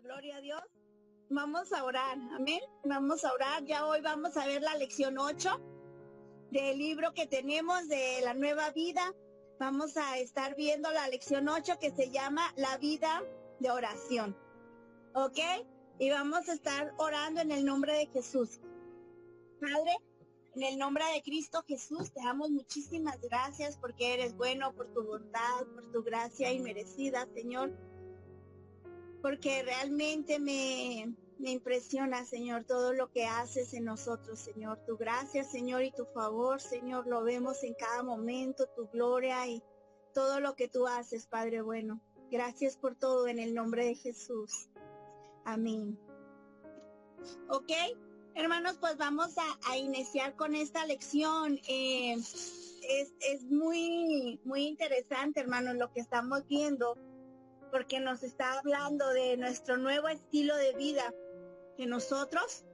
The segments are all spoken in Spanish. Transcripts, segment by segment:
Gloria a Dios. Vamos a orar, amén. Vamos a orar. Ya hoy vamos a ver la lección 8 del libro que tenemos de la nueva vida. Vamos a estar viendo la lección 8 que se llama la vida de oración. ¿Ok? Y vamos a estar orando en el nombre de Jesús. Padre, en el nombre de Cristo Jesús, te damos muchísimas gracias porque eres bueno, por tu bondad, por tu gracia inmerecida, Señor. Porque realmente me impresiona, Señor, todo lo que haces en nosotros, Señor. Tu gracia, Señor, y tu favor, Señor, lo vemos en cada momento, tu gloria y todo lo que tú haces, Padre bueno. Gracias por todo en el nombre de Jesús. Amén. Ok, hermanos, pues vamos a iniciar con esta lección. Es muy interesante, hermanos, lo que estamos viendo, porque nos está hablando de nuestro nuevo estilo de vida que nosotros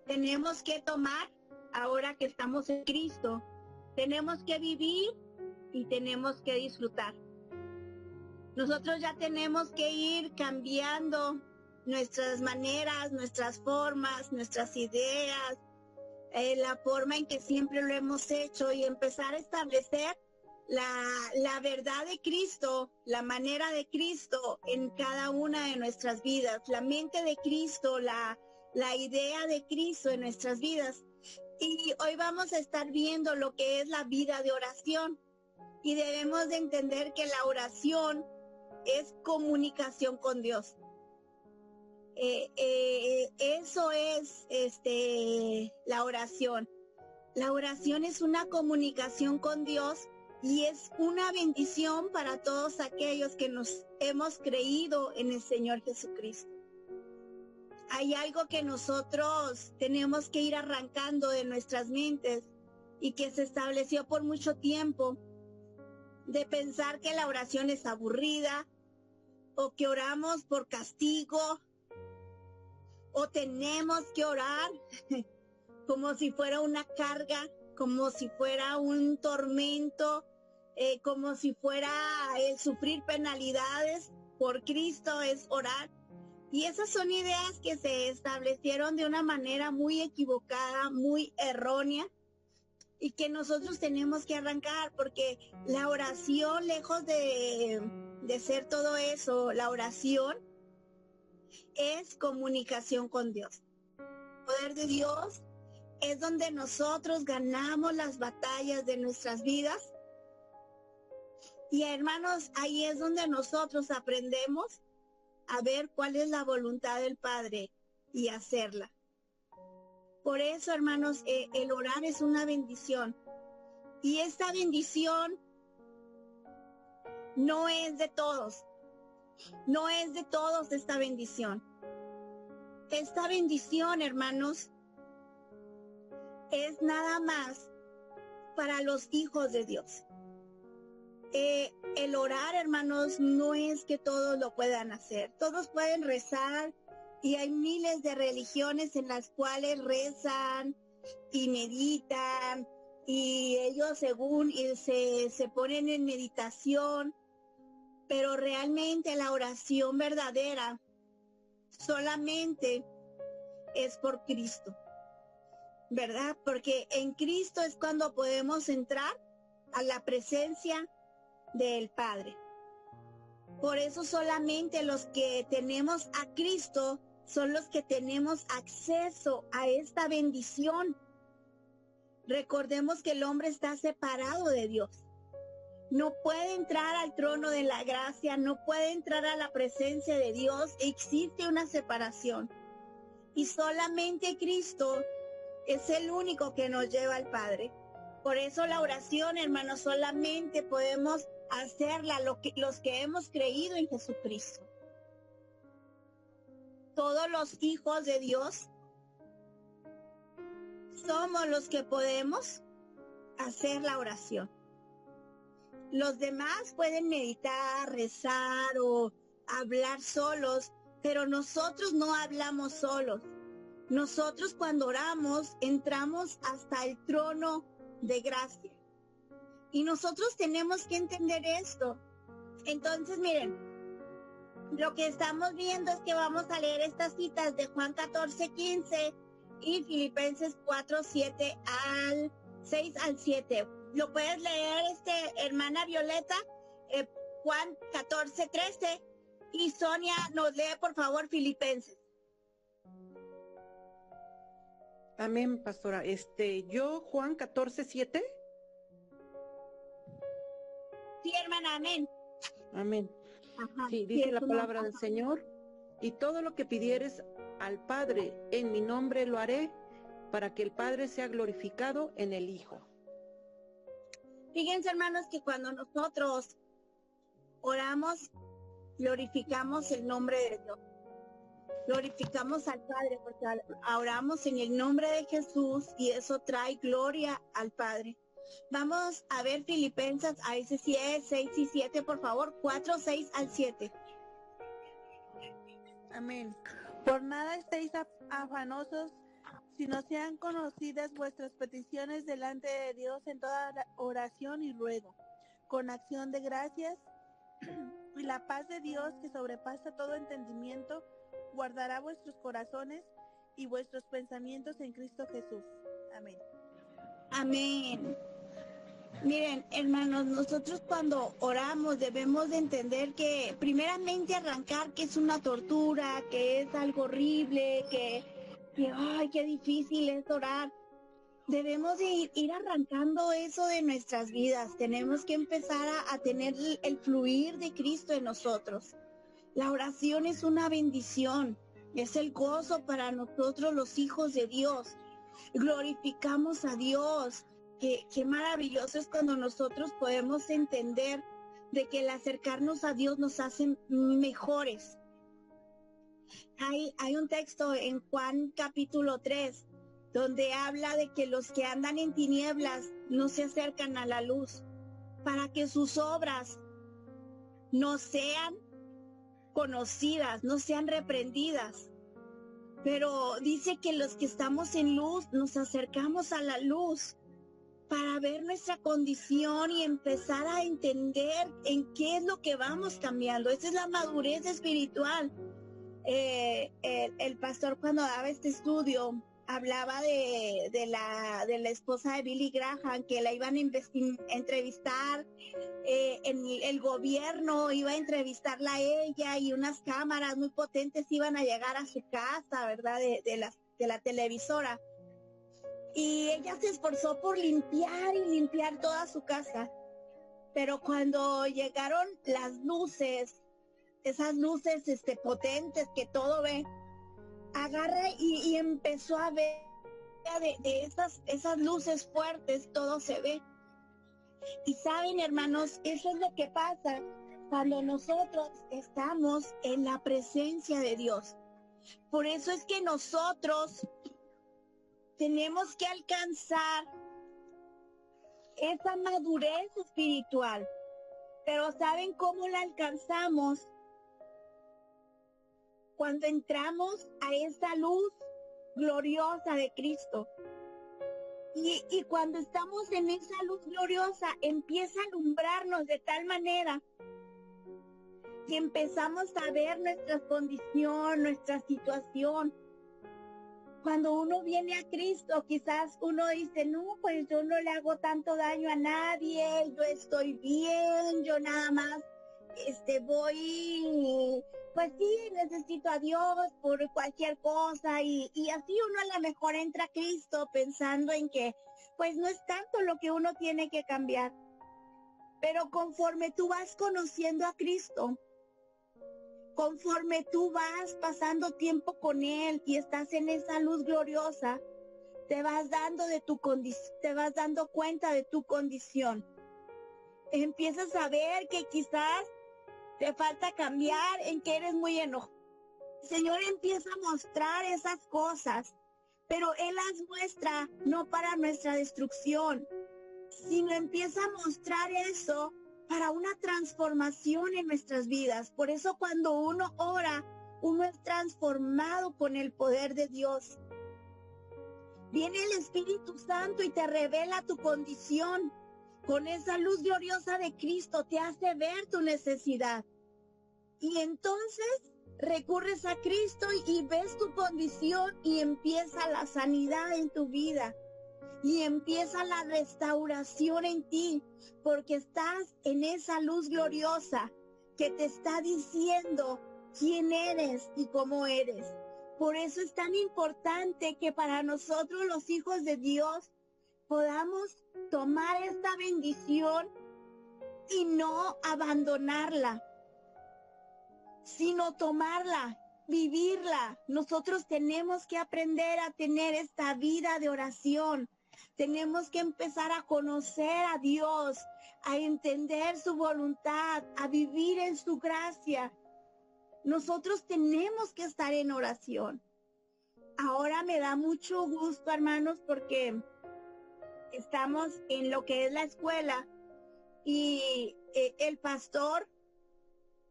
tenemos que tomar ahora que estamos en Cristo. Tenemos que vivir y tenemos que disfrutar. Nosotros ya tenemos que ir cambiando nuestras maneras, nuestras formas, nuestras ideas, la forma en que siempre lo hemos hecho y empezar a establecer la verdad de Cristo, la manera de Cristo en cada una de nuestras vidas, la mente de Cristo, la idea de Cristo en nuestras vidas. Y hoy vamos a estar viendo lo que es la vida de oración. Y debemos de entender que la oración es comunicación con Dios. Eso es la oración. La oración es una comunicación con Dios y es una bendición para todos aquellos que nos hemos creído en el Señor Jesucristo. Hay algo que nosotros tenemos que ir arrancando de nuestras mentes y que se estableció por mucho tiempo, de pensar que la oración es aburrida o que oramos por castigo o tenemos que orar como si fuera una carga, como si fuera un tormento, como si fuera sufrir penalidades. Por Cristo es orar. Y esas son ideas que se establecieron de una manera muy equivocada, muy errónea, y que nosotros tenemos que arrancar, porque la oración, lejos de ser todo eso, la oración es comunicación con Dios. El poder de Dios es donde nosotros ganamos las batallas de nuestras vidas. Y hermanos, ahí es donde nosotros aprendemos a ver cuál es la voluntad del Padre y hacerla. Por eso, hermanos, el orar es una bendición. Y esta bendición no es de todos. No es de todos esta bendición. Esta bendición, hermanos, es nada más para los hijos de Dios. El orar, hermanos, no es que todos lo puedan hacer. Todos pueden rezar y hay miles de religiones en las cuales rezan y meditan y ellos según se ponen en meditación, pero realmente la oración verdadera solamente es por Cristo, ¿verdad? Porque en Cristo es cuando podemos entrar a la presencia del Padre. Por eso solamente los que tenemos a Cristo son los que tenemos acceso a esta bendición. Recordemos que el hombre está separado de Dios. No puede entrar al trono de la gracia, no puede entrar a la presencia de Dios. Existe una separación. Y solamente Cristo es el único que nos lleva al Padre. Por eso la oración, hermanos, solamente podemos hacerla los que hemos creído en Jesucristo. Todos los hijos de Dios somos los que podemos hacer la oración. Los demás pueden meditar, rezar o hablar solos, pero nosotros no hablamos solos. Nosotros cuando oramos entramos hasta el trono de gracia. Y nosotros tenemos que entender esto. Entonces, miren, lo que estamos viendo es que vamos a leer estas citas de Juan 14:15 y Filipenses 4:7 al 6 al 7. ¿Lo puedes leer, hermana Violeta? Juan 14:13 y Sonia nos lee, por favor, Filipenses. Amén, pastora. Yo, Juan 14:7. Sí, hermana, amén. Amén. Ajá, Sí, sí, dice la es palabra del Señor. Y todo lo que pidieres al Padre en mi nombre lo haré, para que el Padre sea glorificado en el Hijo. Fíjense, hermanos, que cuando nosotros oramos, glorificamos el nombre de Dios. Glorificamos al Padre, porque oramos en el nombre de Jesús y eso trae gloria al Padre. Vamos a ver Filipenses, a ese 6 y 7, por favor, 4, 6 al 7. Amén. Por nada estéis afanosos, sino sean conocidas vuestras peticiones delante de Dios en toda oración y ruego, con acción de gracias, y la paz de Dios, que sobrepasa todo entendimiento, guardará vuestros corazones y vuestros pensamientos en Cristo Jesús. Amén. Amén. Miren, hermanos, nosotros cuando oramos debemos de entender que primeramente arrancar que es una tortura, que es algo horrible, que ay, qué difícil es orar. Debemos de ir arrancando eso de nuestras vidas. Tenemos que empezar a tener el fluir de Cristo en nosotros. La oración es una bendición, es el gozo para nosotros los hijos de Dios. Glorificamos a Dios. Qué maravilloso es cuando nosotros podemos entender de que el acercarnos a Dios nos hace mejores. Hay un texto en Juan capítulo 3 donde habla de que los que andan en tinieblas no se acercan a la luz para que sus obras no sean conocidas, no sean reprendidas. Pero dice que los que estamos en luz nos acercamos a la luz para ver nuestra condición y empezar a entender en qué es lo que vamos cambiando. Esa es la madurez espiritual. El pastor, cuando daba este estudio, hablaba de la esposa de Billy Graham, que la iban a entrevistar en el gobierno, iba a entrevistarla a ella y unas cámaras muy potentes iban a llegar a su casa, ¿verdad? De la televisora. Y ella se esforzó por limpiar toda su casa. Pero cuando llegaron las luces, esas luces potentes que todo ve, agarra y empezó a ver de esas luces fuertes, todo se ve. Y saben, hermanos, eso es lo que pasa cuando nosotros estamos en la presencia de Dios. Por eso es que nosotros tenemos que alcanzar esa madurez espiritual. Pero ¿saben cómo la alcanzamos? Cuando entramos a esa luz gloriosa de Cristo. Y cuando estamos en esa luz gloriosa, empieza a alumbrarnos de tal manera que empezamos a ver nuestra condición, nuestra situación. Cuando uno viene a Cristo, quizás uno dice, no, pues yo no le hago tanto daño a nadie, yo estoy bien, yo nada más voy, pues sí, necesito a Dios por cualquier cosa y así uno a lo mejor entra a Cristo pensando en que pues no es tanto lo que uno tiene que cambiar. Pero conforme tú vas conociendo a Cristo, conforme tú vas pasando tiempo con Él y estás en esa luz gloriosa, te vas dando te vas dando cuenta de tu condición. Empiezas a ver que quizás te falta cambiar, en que eres muy enojado. El Señor empieza a mostrar esas cosas, pero Él las muestra no para nuestra destrucción, sino empieza a mostrar eso para una transformación en nuestras vidas. Por eso cuando uno ora, uno es transformado con el poder de Dios. Viene el Espíritu Santo y te revela tu condición. Con esa luz gloriosa de Cristo te hace ver tu necesidad. Y entonces recurres a Cristo y ves tu condición y empieza la sanidad en tu vida. Y empieza la restauración en ti, porque estás en esa luz gloriosa que te está diciendo quién eres y cómo eres. Por eso es tan importante que para nosotros los hijos de Dios podamos tomar esta bendición y no abandonarla, sino tomarla, vivirla. Nosotros tenemos que aprender a tener esta vida de oración. Tenemos que empezar a conocer a Dios, a entender su voluntad, a vivir en su gracia. Nosotros tenemos que estar en oración. Ahora me da mucho gusto, hermanos, porque estamos en lo que es la escuela y el pastor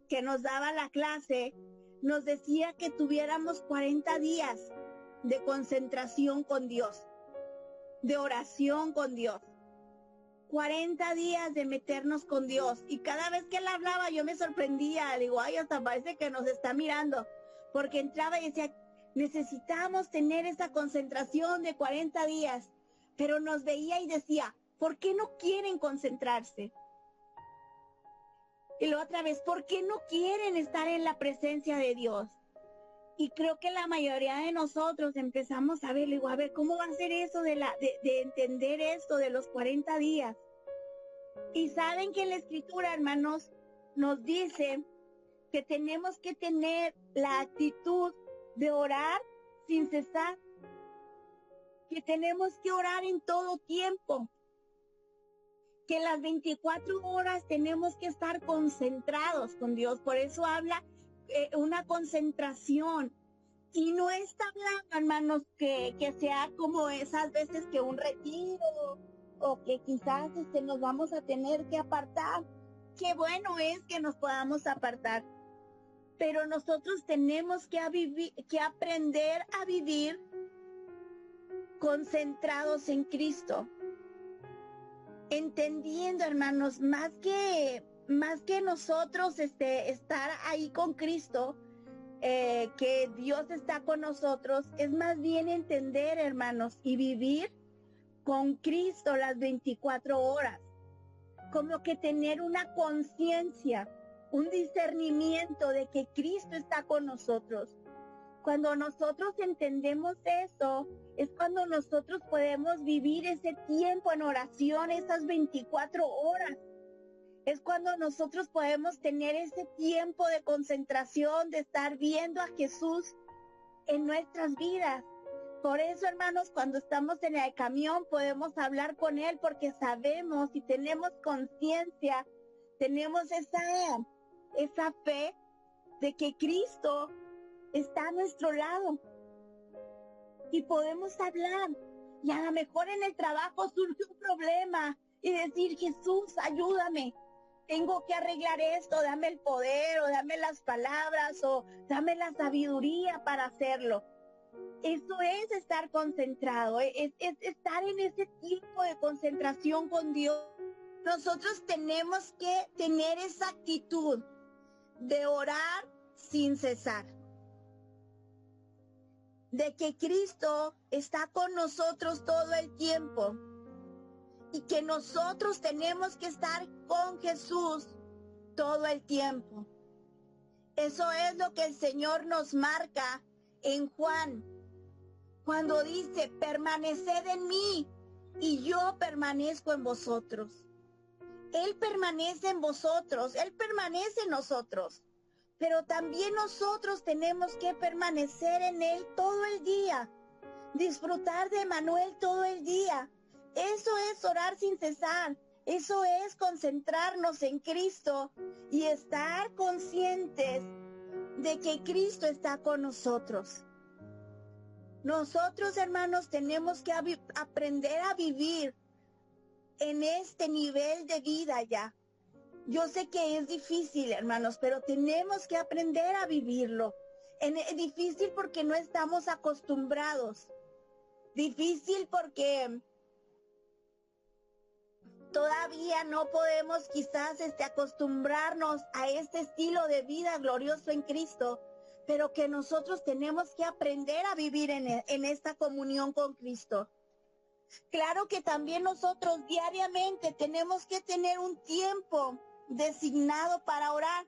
que nos daba la clase nos decía que tuviéramos 40 días de concentración con Dios, de oración con Dios. 40 días de meternos con Dios. Y cada vez que él hablaba yo me sorprendía. Digo, ay, hasta parece que nos está mirando. Porque entraba y decía, necesitamos tener esa concentración de 40 días. Pero nos veía y decía, ¿por qué no quieren concentrarse? Y luego otra vez, ¿por qué no quieren estar en la presencia de Dios? Y creo que la mayoría de nosotros empezamos a ver, digo, a ver, ¿cómo va a ser eso de entender esto de los 40 días? Y saben que la Escritura, hermanos, nos dice que tenemos que tener la actitud de orar sin cesar, que tenemos que orar en todo tiempo, que las 24 horas tenemos que estar concentrados con Dios. Por eso habla una concentración. Y no está hablando, hermanos, que sea como esas veces que un retiro o que quizás nos vamos a tener que apartar. Qué bueno es que nos podamos apartar. Pero nosotros tenemos que aprender a vivir concentrados en Cristo. Entendiendo, hermanos, más que nosotros estar ahí con Cristo, que Dios está con nosotros, es más bien entender, hermanos, y vivir con Cristo las 24 horas. Como que tener una conciencia, un discernimiento de que Cristo está con nosotros. Cuando nosotros entendemos eso, es cuando nosotros podemos vivir ese tiempo en oración, esas 24 horas. Es cuando nosotros podemos tener ese tiempo de concentración, de estar viendo a Jesús en nuestras vidas. Por eso, hermanos, cuando estamos en el camión podemos hablar con Él porque sabemos y tenemos conciencia, tenemos esa fe de que Cristo está a nuestro lado. Y podemos hablar. Y a lo mejor en el trabajo surge un problema y decir, Jesús, ayúdame. Tengo que arreglar esto, dame el poder o dame las palabras o dame la sabiduría para hacerlo. Eso es estar concentrado, es estar en ese tiempo de concentración con Dios. Nosotros tenemos que tener esa actitud de orar sin cesar. De que Cristo está con nosotros todo el tiempo. Y que nosotros tenemos que estar con Jesús todo el tiempo. Eso es lo que el Señor nos marca en Juan, cuando dice, permaneced en mí y yo permanezco en vosotros. Él permanece en vosotros, Él permanece en nosotros, pero también nosotros tenemos que permanecer en Él todo el día, disfrutar de Manuel todo el día. Eso es orar sin cesar, eso es concentrarnos en Cristo y estar conscientes de que Cristo está con nosotros. Nosotros, hermanos, tenemos que aprender a vivir en este nivel de vida ya. Yo sé que es difícil, hermanos, pero tenemos que aprender a vivirlo. Es difícil porque no estamos acostumbrados. Difícil porque todavía no podemos quizás acostumbrarnos a este estilo de vida glorioso en Cristo, pero que nosotros tenemos que aprender a vivir en esta comunión con Cristo. Claro que también nosotros diariamente tenemos que tener un tiempo designado para orar.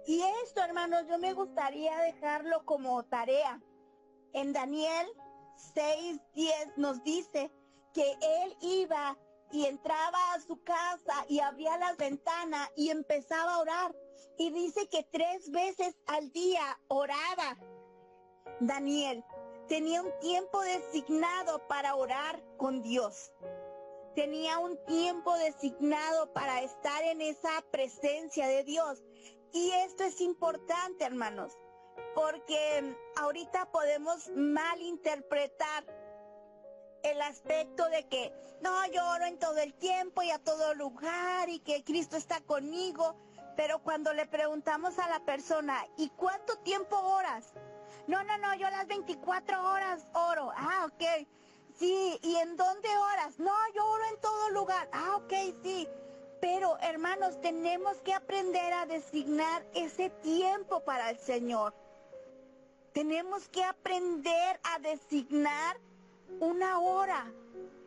Y esto, hermanos, yo me gustaría dejarlo como tarea. En Daniel 6:10 nos dice que él iba y entraba a su casa y abría las ventanas y empezaba a orar. Y dice que 3 veces al día oraba. Daniel tenía un tiempo designado para orar con Dios. Tenía un tiempo designado para estar en esa presencia de Dios. Y esto es importante, hermanos, porque ahorita podemos malinterpretar el aspecto de que no, yo oro en todo el tiempo y a todo lugar y que Cristo está conmigo, pero cuando le preguntamos a la persona, ¿y cuánto tiempo oras? No, yo las 24 horas oro. Ah, ok, sí, ¿y en dónde oras? No, yo oro en todo lugar. Ah, ok, sí, pero hermanos, tenemos que aprender a designar ese tiempo para el Señor. Tenemos que aprender a designar 1 hora,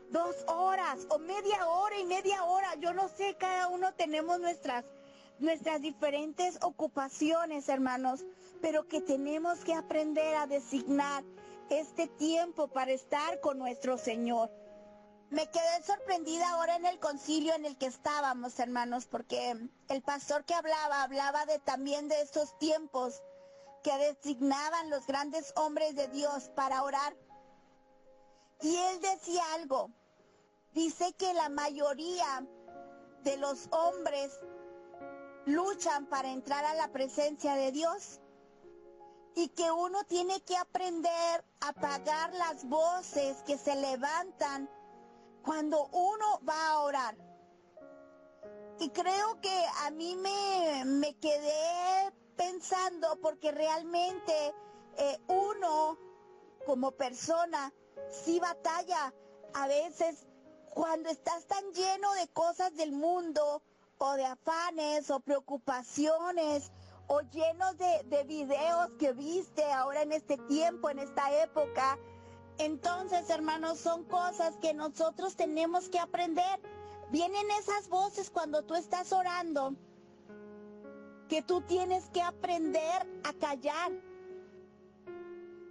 2 horas o media hora y media hora. Yo no sé, cada uno tenemos nuestras diferentes ocupaciones, hermanos, pero que tenemos que aprender a designar este tiempo para estar con nuestro Señor. Me quedé sorprendida ahora en el concilio en el que estábamos, hermanos, porque el pastor que hablaba también de esos tiempos que designaban los grandes hombres de Dios para orar. Y él decía algo, dice que la mayoría de los hombres luchan para entrar a la presencia de Dios y que uno tiene que aprender a apagar las voces que se levantan cuando uno va a orar. Y creo que a mí me quedé pensando porque realmente uno como persona sí batalla a veces cuando estás tan lleno de cosas del mundo o de afanes o preocupaciones o llenos de videos que viste ahora en este tiempo, en esta época. Entonces, hermanos, son cosas que nosotros tenemos que aprender. Vienen esas voces cuando tú estás orando, que tú tienes que aprender a callar,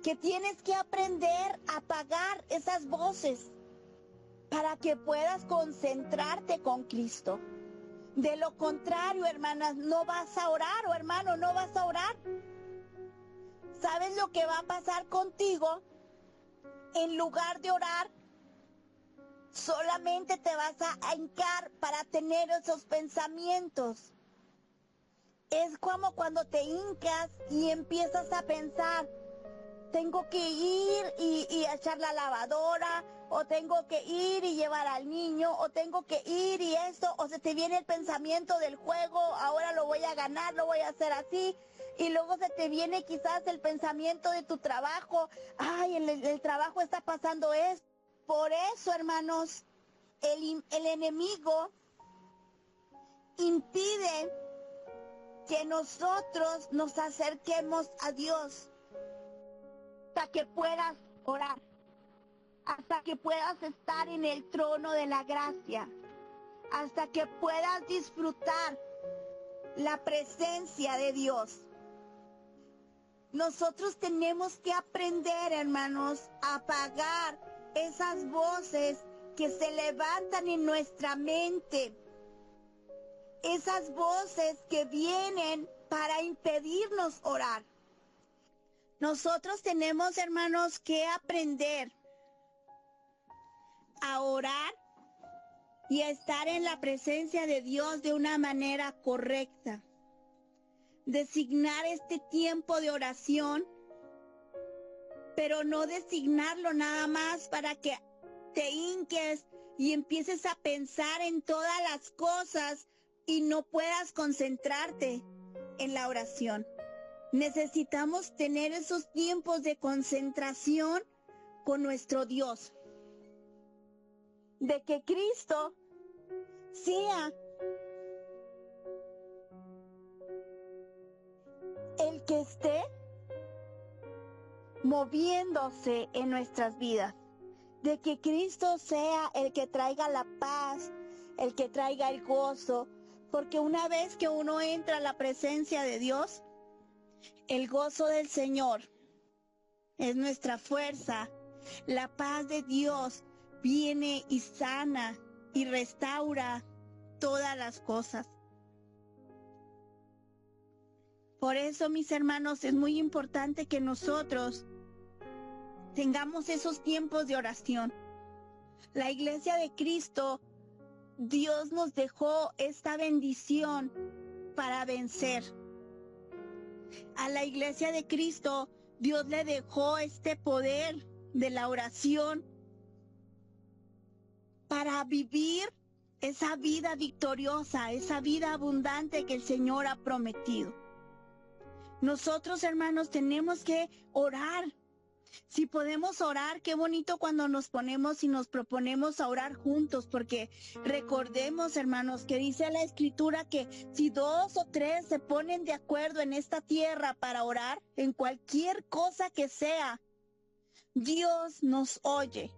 que tienes que aprender a apagar esas voces para que puedas concentrarte con Cristo. De lo contrario, hermanas, no vas a orar, o hermano, no vas a orar. ¿Sabes lo que va a pasar contigo? En lugar de orar, solamente te vas a hincar para tener esos pensamientos. Es como cuando te hincas y empiezas a pensar, tengo que ir y echar la lavadora, o tengo que ir y llevar al niño, o tengo que ir y esto, o se te viene el pensamiento del juego, ahora lo voy a ganar, lo voy a hacer así, y luego se te viene quizás el pensamiento de tu trabajo, ay, el trabajo está pasando esto. Por eso, hermanos, el enemigo impide que nosotros nos acerquemos a Dios hasta que puedas orar, hasta que puedas estar en el trono de la gracia, hasta que puedas disfrutar la presencia de Dios. Nosotros tenemos que aprender, hermanos, a apagar esas voces que se levantan en nuestra mente, esas voces que vienen para impedirnos orar. Nosotros tenemos, hermanos, que aprender a orar y a estar en la presencia de Dios de una manera correcta. Designar este tiempo de oración, pero no designarlo nada más para que te hinques y empieces a pensar en todas las cosas y no puedas concentrarte en la oración. Necesitamos tener esos tiempos de concentración con nuestro Dios. De que Cristo sea el que esté moviéndose en nuestras vidas, de que Cristo sea el que traiga la paz, el que traiga el gozo, porque una vez que uno entra a la presencia de Dios, el gozo del Señor es nuestra fuerza. La paz de Dios viene y sana y restaura todas las cosas. Por eso, mis hermanos, es muy importante que nosotros tengamos esos tiempos de oración. La Iglesia de Cristo, Dios nos dejó esta bendición para vencer. A la Iglesia de Cristo, Dios le dejó este poder de la oración para vivir esa vida victoriosa, esa vida abundante que el Señor ha prometido. Nosotros, hermanos, tenemos que orar. Si podemos orar, qué bonito cuando nos ponemos y nos proponemos a orar juntos, porque recordemos, hermanos, que dice la Escritura que si 2 o 3 se ponen de acuerdo en esta tierra para orar, en cualquier cosa que sea, Dios nos oye.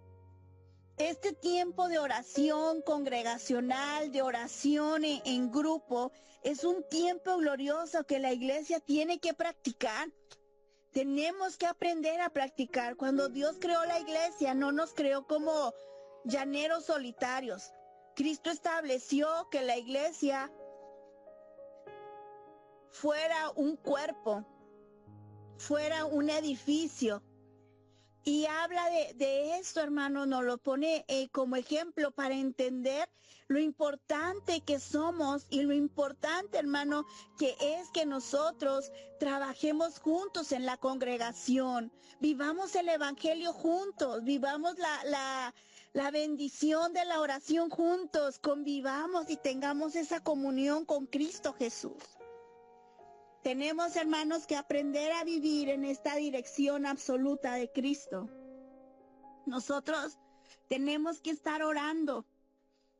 Este tiempo de oración congregacional, de oración en grupo, es un tiempo glorioso que la iglesia tiene que practicar. Tenemos que aprender a practicar. Cuando Dios creó la iglesia, no nos creó como llaneros solitarios. Cristo estableció que la iglesia fuera un cuerpo, fuera un edificio. Y habla de esto, hermano, nos lo pone como ejemplo para entender lo importante que somos y lo importante, hermano, que es que nosotros trabajemos juntos en la congregación, vivamos el evangelio juntos, vivamos la bendición de la oración juntos, convivamos y tengamos esa comunión con Cristo Jesús. Tenemos, hermanos, que aprender a vivir en esta dirección absoluta de Cristo. Nosotros tenemos que estar orando.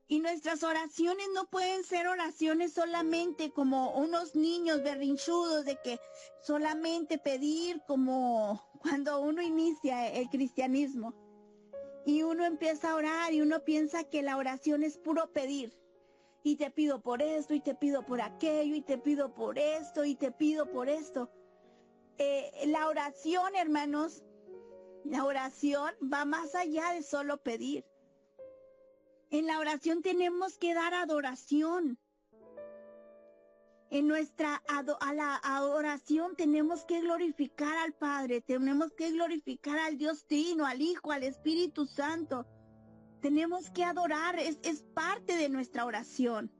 Y nuestras oraciones no pueden ser oraciones solamente como unos niños berrinchudos de que solamente pedir como cuando uno inicia el cristianismo. Y uno empieza a orar y uno piensa que la oración es puro pedir. Y te pido por esto, y te pido por aquello, y te pido por esto, y te pido por esto. La oración, hermanos, la oración va más allá de solo pedir. En la oración tenemos que dar adoración. En nuestra adoración tenemos que glorificar al Padre, tenemos que glorificar al Dios Trino, al Hijo, al Espíritu Santo. Tenemos que adorar, es parte de nuestra oración.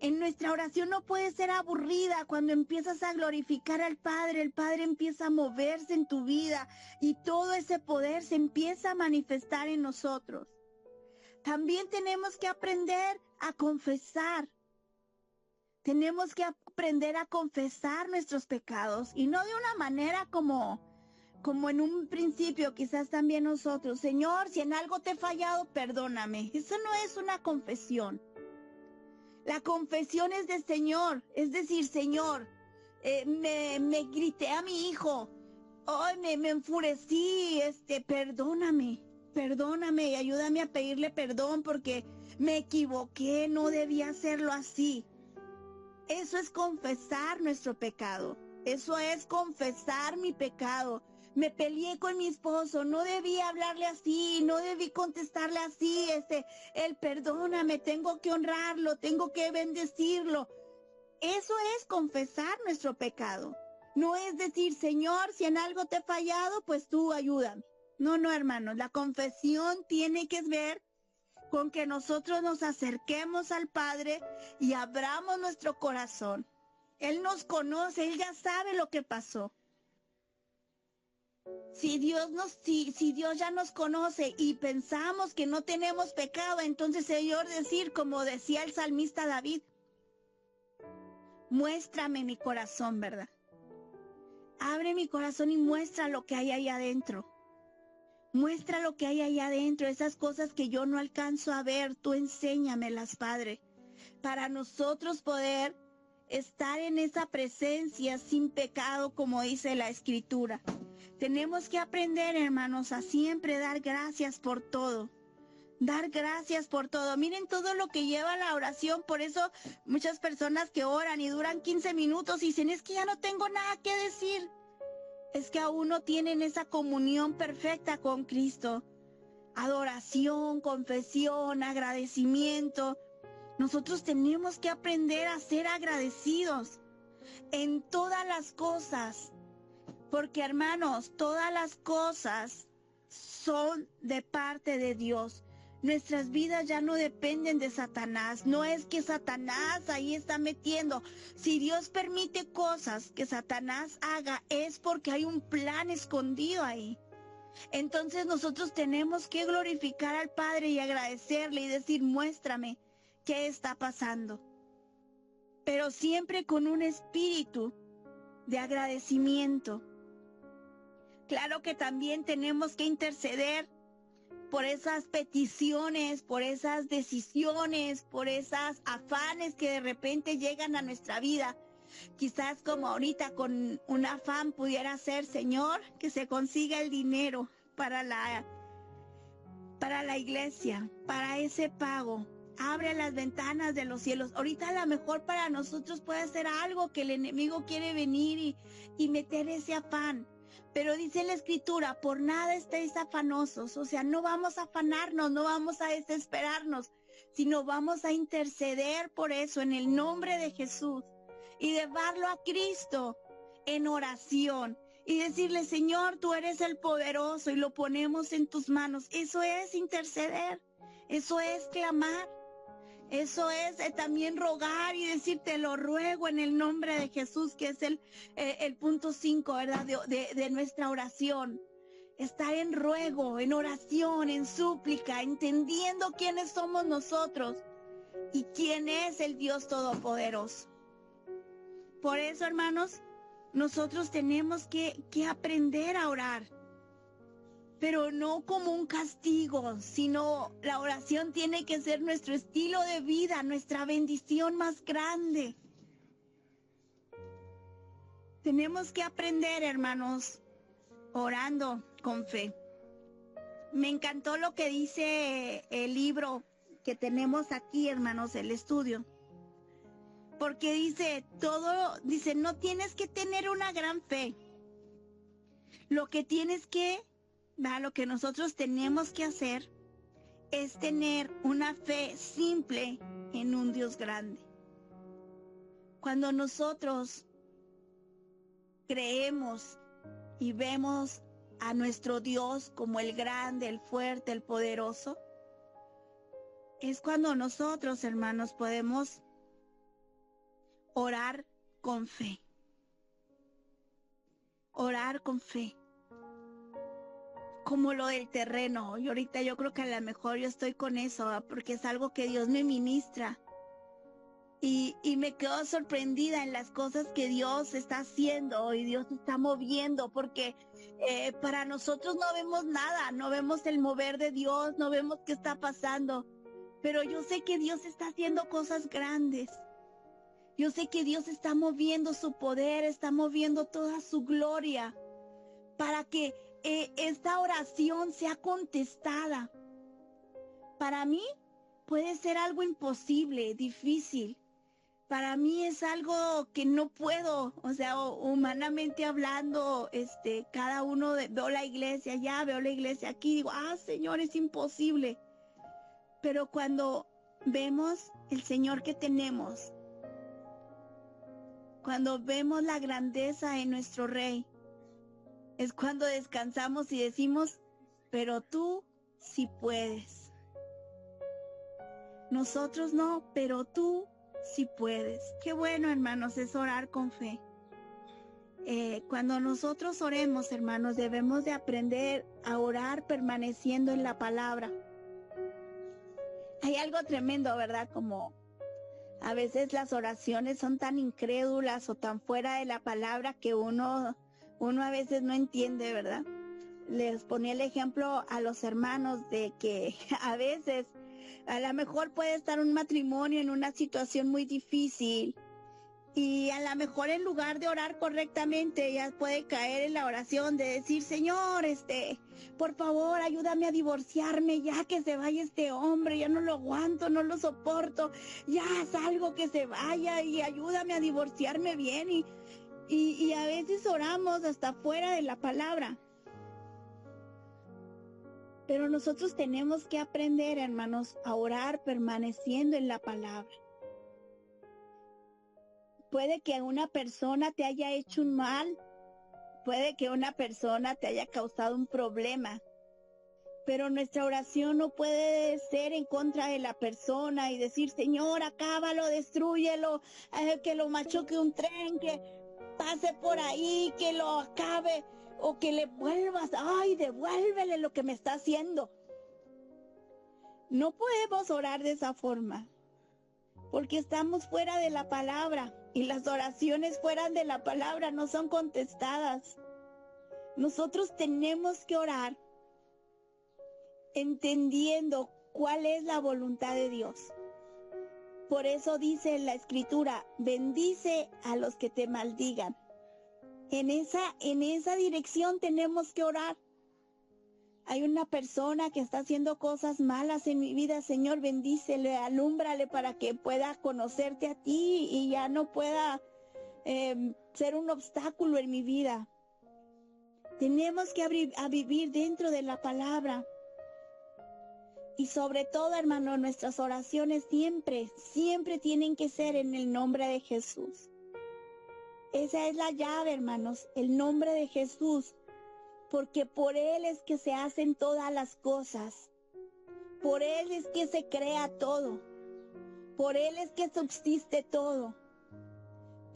En nuestra oración no puede ser aburrida. Cuando empiezas a glorificar al Padre, el Padre empieza a moverse en tu vida y todo ese poder se empieza a manifestar en nosotros. También tenemos que aprender a confesar. Tenemos que aprender a confesar nuestros pecados y no de una manera como en un principio, quizás también nosotros, Señor, si en algo te he fallado, perdóname. Eso no es una confesión. La confesión es de Señor, es decir, Señor, me grité a mi hijo, me enfurecí, perdóname y ayúdame a pedirle perdón porque me equivoqué, no debía hacerlo así. Eso es confesar nuestro pecado, eso es confesar mi pecado. Me peleé con mi esposo, no debí hablarle así, no debí contestarle así, él perdóname, tengo que honrarlo, tengo que bendecirlo. Eso es confesar nuestro pecado. No es decir, Señor, si en algo te he fallado, pues tú ayúdame. No, hermanos, la confesión tiene que ver con que nosotros nos acerquemos al Padre y abramos nuestro corazón. Él nos conoce, Él ya sabe lo que pasó. Si Dios ya nos conoce y pensamos que no tenemos pecado, entonces Señor, como decía el salmista David, muéstrame mi corazón, ¿verdad? Abre mi corazón y muestra lo que hay ahí adentro. Muestra lo que hay ahí adentro, esas cosas que yo no alcanzo a ver, tú enséñamelas, Padre. para nosotros poder estar en esa presencia sin pecado, como dice la Escritura. Tenemos que aprender, hermanos, a siempre dar gracias por todo. Dar gracias por todo. Miren todo lo que lleva la oración. Por eso muchas personas que oran y duran 15 minutos y dicen, es que ya no tengo nada que decir. Es que aún no tienen esa comunión perfecta con Cristo. Adoración, confesión, agradecimiento. Nosotros tenemos que aprender a ser agradecidos en todas las cosas. Porque, hermanos, todas las cosas son de parte de Dios. Nuestras vidas ya no dependen de Satanás. No es que Satanás ahí está metiendo. Si Dios permite cosas que Satanás haga, es porque hay un plan escondido ahí. Entonces nosotros tenemos que glorificar al Padre y agradecerle y decir, muéstrame qué está pasando. Pero siempre con un espíritu de agradecimiento. Claro que también tenemos que interceder por esas peticiones, por esas decisiones, por esas afanes que de repente llegan a nuestra vida. Quizás como ahorita con un afán pudiera ser, Señor, que se consiga el dinero para la iglesia, para ese pago. Abre las ventanas de los cielos. Ahorita a lo mejor para nosotros puede ser algo que el enemigo quiere venir y meter ese afán. Pero dice la Escritura, por nada estéis afanosos. O sea, no vamos a afanarnos, no vamos a desesperarnos, sino vamos a interceder por eso en el nombre de Jesús y llevarlo a Cristo en oración y decirle, Señor, tú eres el poderoso y lo ponemos en tus manos. Eso es interceder, eso es clamar. Eso es también rogar y decir, te lo ruego en el nombre de Jesús, que es el punto 5, ¿verdad? De nuestra oración. Estar en ruego, en oración, en súplica, entendiendo quiénes somos nosotros y quién es el Dios Todopoderoso. Por eso, hermanos, nosotros tenemos que aprender a orar. Pero no como un castigo, sino la oración tiene que ser nuestro estilo de vida, nuestra bendición más grande. Tenemos que aprender, hermanos, orando con fe. Me encantó lo que dice el libro que tenemos aquí, hermanos, el estudio. Porque dice, no tienes que tener una gran fe. Lo que nosotros tenemos que hacer es tener una fe simple en un Dios grande. Cuando nosotros creemos y vemos a nuestro Dios como el grande, el fuerte, el poderoso, es cuando nosotros, hermanos, podemos orar con fe. Orar con fe. Como lo del terreno. Y ahorita yo creo que a lo mejor yo estoy con eso, porque es algo que Dios me ministra. Y me quedo sorprendida en las cosas que Dios está haciendo y Dios está moviendo, porque para nosotros no vemos nada, no vemos el mover de Dios, no vemos qué está pasando. Pero yo sé que Dios está haciendo cosas grandes. Yo sé que Dios está moviendo su poder, está moviendo toda su gloria para que esta oración sea contestada. Para mí puede ser algo imposible, difícil. Para mí es algo que no puedo, o sea, humanamente hablando, cada uno veo la iglesia allá, veo la iglesia aquí, digo, Señor, es imposible. Pero cuando vemos el Señor que tenemos, cuando vemos la grandeza de nuestro Rey, es cuando descansamos y decimos, pero tú sí puedes. Nosotros no, pero tú sí puedes. Qué bueno, hermanos, es orar con fe. Cuando nosotros oremos, hermanos, debemos de aprender a orar permaneciendo en la palabra. Hay algo tremendo, ¿verdad? Como a veces las oraciones son tan incrédulas o tan fuera de la palabra que uno a veces no entiende, ¿verdad? Les ponía el ejemplo a los hermanos de que a veces A lo mejor puede estar un matrimonio en una situación muy difícil y a lo mejor en lugar de orar correctamente ya puede caer en la oración de decir, Señor, por favor, ayúdame a divorciarme, ya que se vaya este hombre, ya no lo aguanto, no lo soporto, ya haz algo que se vaya y ayúdame a divorciarme bien. Y a veces oramos hasta fuera de la palabra. Pero nosotros tenemos que aprender, hermanos, a orar permaneciendo en la palabra. Puede que una persona te haya hecho un mal, puede que una persona te haya causado un problema, pero nuestra oración no puede ser en contra de la persona y decir, Señor, acábalo, destrúyelo, que lo machuque un tren, que pase por ahí, que lo acabe, o que le vuelvas, ay, devuélvele lo que me está haciendo. No podemos orar de esa forma, porque estamos fuera de la palabra y las oraciones fuera de la palabra no son contestadas. Nosotros tenemos que orar entendiendo cuál es la voluntad de Dios. Por eso dice en la Escritura, bendice a los que te maldigan. En esa dirección tenemos que orar. Hay una persona que está haciendo cosas malas en mi vida, Señor, bendícele, alúmbrale para que pueda conocerte a ti y ya no pueda ser un obstáculo en mi vida. Tenemos que vivir dentro de la palabra. Y sobre todo, hermano, nuestras oraciones siempre tienen que ser en el nombre de Jesús. Esa es la llave, hermanos, el nombre de Jesús. Porque por Él es que se hacen todas las cosas. Por Él es que se crea todo. Por Él es que subsiste todo.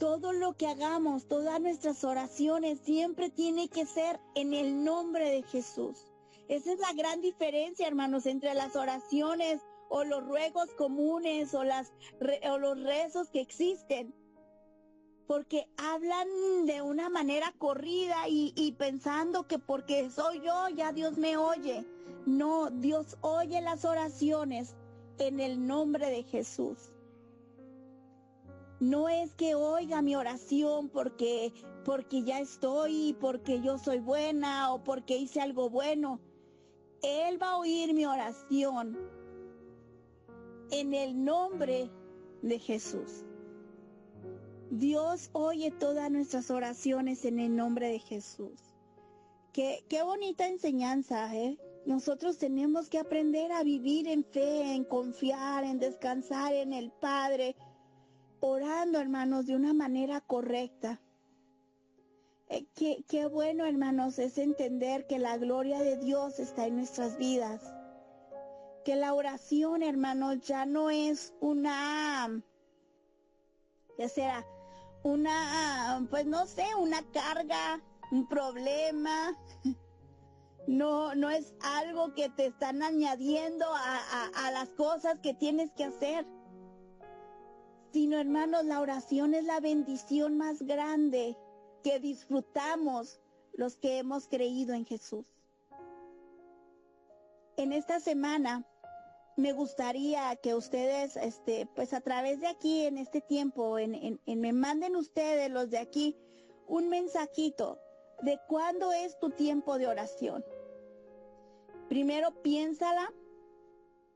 Todo lo que hagamos, todas nuestras oraciones, siempre tiene que ser en el nombre de Jesús. Esa es la gran diferencia, hermanos, entre las oraciones o los ruegos comunes o los rezos que existen. Porque hablan de una manera corrida y pensando que porque soy yo, ya Dios me oye. No, Dios oye las oraciones en el nombre de Jesús. No es que oiga mi oración porque ya estoy, porque yo soy buena o porque hice algo bueno. Él va a oír mi oración en el nombre de Jesús. Dios oye todas nuestras oraciones en el nombre de Jesús. Qué bonita enseñanza, ¿eh? Nosotros tenemos que aprender a vivir en fe, en confiar, en descansar en el Padre, orando, hermanos, de una manera correcta. Qué bueno, hermanos, es entender que la gloria de Dios está en nuestras vidas. Que la oración, hermanos, ya no es pues no sé, una carga, un problema. No es algo que te están añadiendo a las cosas que tienes que hacer. Sino, hermanos, la oración es la bendición más grande que disfrutamos los que hemos creído en Jesús. En esta semana me gustaría que ustedes, pues a través de aquí, en este tiempo, me manden ustedes, los de aquí, un mensajito de cuándo es tu tiempo de oración. Primero piénsala,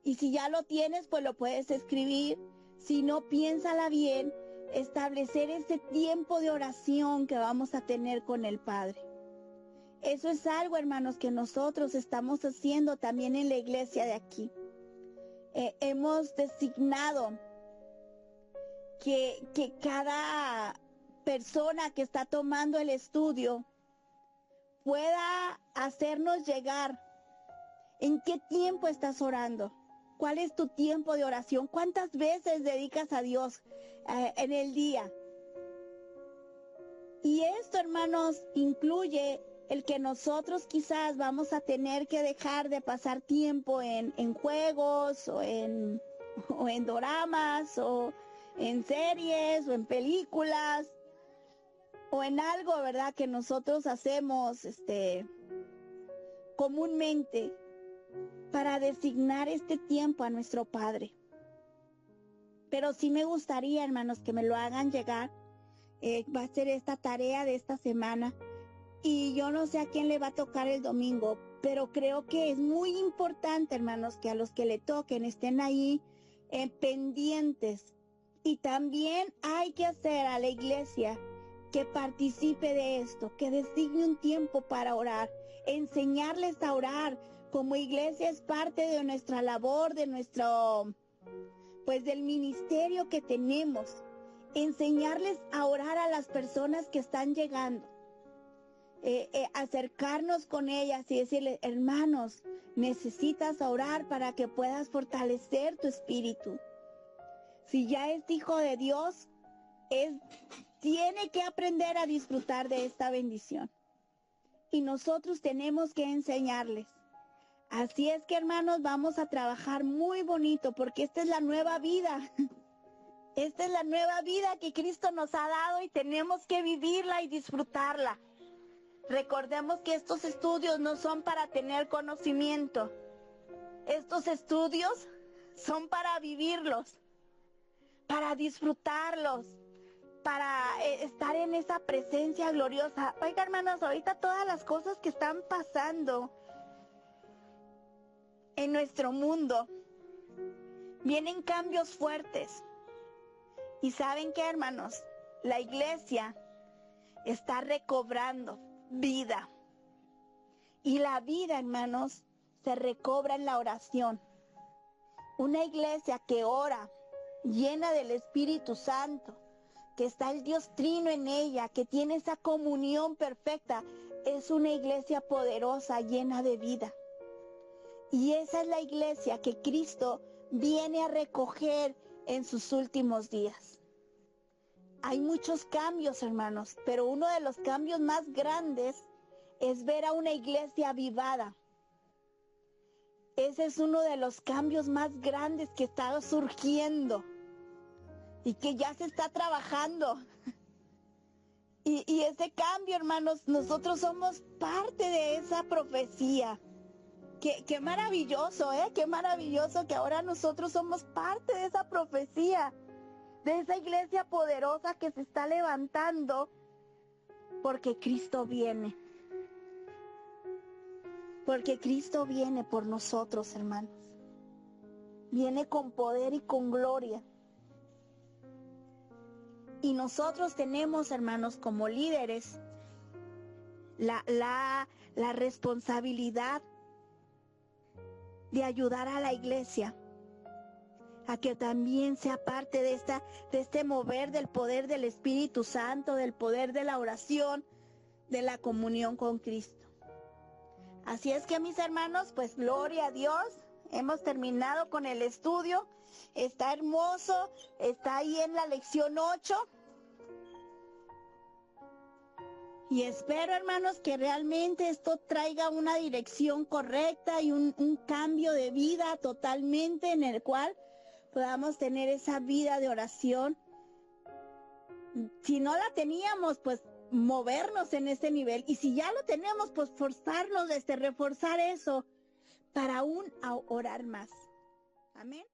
y si ya lo tienes, pues lo puedes escribir. Si no, piénsala bien, establecer ese tiempo de oración que vamos a tener con el Padre. Eso es algo, hermanos, que nosotros estamos haciendo también en la iglesia de aquí. Hemos designado que cada persona que está tomando el estudio pueda hacernos llegar en qué tiempo estás orando, cuál es tu tiempo de oración, cuántas veces dedicas a Dios en el día. Y esto, hermanos, incluye el que nosotros quizás vamos a tener que dejar de pasar tiempo en juegos o en doramas o en series o en películas o en algo, ¿verdad?, que nosotros hacemos comúnmente. para designar este tiempo a nuestro Padre. Pero sí me gustaría, hermanos, que me lo hagan llegar. Va a ser esta tarea de esta semana. Y yo no sé a quién le va a tocar el domingo, pero creo que es muy importante, hermanos, que a los que le toquen estén ahí pendientes. Y también hay que hacer a la iglesia que participe de esto, que designe un tiempo para orar, enseñarles a orar. Como iglesia es parte de nuestra labor, de nuestro, pues del ministerio que tenemos, enseñarles a orar a las personas que están llegando. Acercarnos con ellas y decirles, hermanos, necesitas orar para que puedas fortalecer tu espíritu. Si ya es hijo de Dios, tiene que aprender a disfrutar de esta bendición. Y nosotros tenemos que enseñarles. Así es que, hermanos, vamos a trabajar muy bonito porque esta es la nueva vida. Esta es la nueva vida que Cristo nos ha dado y tenemos que vivirla y disfrutarla. Recordemos que estos estudios no son para tener conocimiento. Estos estudios son para vivirlos, para disfrutarlos, para estar en esa presencia gloriosa. Oiga, hermanos, ahorita todas las cosas que están pasando en nuestro mundo, vienen cambios fuertes. Y ¿saben qué, hermanos? La iglesia está recobrando vida. Y la vida, hermanos, se recobra en la oración. Una iglesia que ora, llena del Espíritu Santo, que está el Dios Trino en ella, que tiene esa comunión perfecta, es una iglesia poderosa, llena de vida. Y esa es la iglesia que Cristo viene a recoger en sus últimos días. Hay muchos cambios, hermanos, pero uno de los cambios más grandes es ver a una iglesia avivada. Ese es uno de los cambios más grandes que está surgiendo y que ya se está trabajando. Y ese cambio, hermanos, nosotros somos parte de esa profecía. Qué maravilloso, qué maravilloso que ahora nosotros somos parte de esa profecía, de esa iglesia poderosa que se está levantando, porque Cristo viene. Porque Cristo viene por nosotros, hermanos. Viene con poder y con gloria. Y nosotros tenemos, hermanos, como líderes, la responsabilidad de ayudar a la iglesia a que también sea parte de este mover del poder del Espíritu Santo, del poder de la oración, de la comunión con Cristo. Así es que, mis hermanos, pues gloria a Dios. Hemos terminado con el estudio. Está hermoso. Está ahí en la lección 8. Y espero, hermanos, que realmente esto traiga una dirección correcta y un cambio de vida totalmente en el cual podamos tener esa vida de oración. Si no la teníamos, pues movernos en ese nivel. Y si ya lo tenemos, pues forzarnos, reforzar eso para aún orar más. Amén.